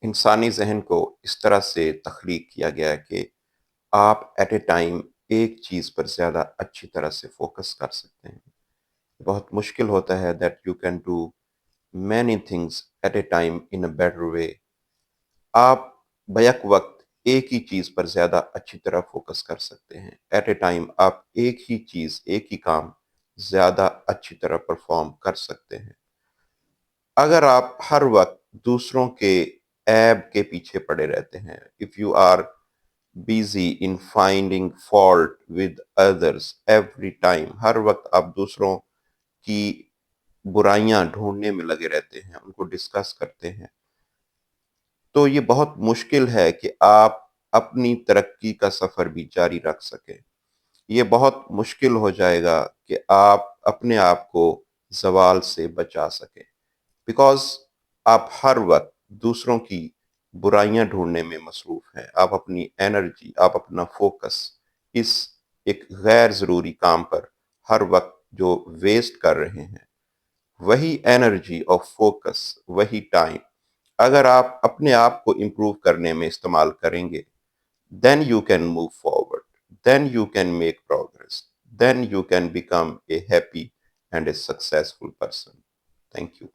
انسانی ذہن کو اس طرح سے تخلیق کیا گیا ہے کہ آپ ایٹ اے ٹائم ایک چیز پر زیادہ اچھی طرح سے فوکس کر سکتے ہیں۔ بہت مشکل ہوتا ہے that you can do many things at a time in a better way. آپ بیک وقت ایک ہی چیز پر زیادہ اچھی طرح فوکس کر سکتے ہیں۔ ایٹ اے ٹائم آپ ایک ہی چیز، ایک ہی کام زیادہ اچھی طرح پرفارم کر سکتے ہیں۔ اگر آپ ہر وقت دوسروں کے عیب کے پیچھے پڑے رہتے ہیں، if you are busy in finding fault with others every time، ہر وقت آپ دوسروں کی برائیاں ڈھونڈنے میں لگے رہتے ہیں، ان کو ڈسکس کرتے ہیں، تو یہ بہت مشکل ہے کہ آپ اپنی ترقی کا سفر بھی جاری رکھ سکیں۔ یہ بہت مشکل ہو جائے گا کہ آپ اپنے آپ کو زوال سے بچا سکیں، بیکاز آپ ہر وقت دوسروں کی برائیاں ڈھونڈنے میں مصروف ہیں۔ آپ اپنی انرجی، آپ اپنا فوکس اس ایک غیر ضروری کام پر ہر وقت جو ویسٹ کر رہے ہیں، وہی انرجی اور فوکس، وہی ٹائم اگر آپ اپنے آپ کو امپروو کرنے میں استعمال کریں گے، then you can move forward, then you can make progress, then you can become a happy and a successful person. Thank you.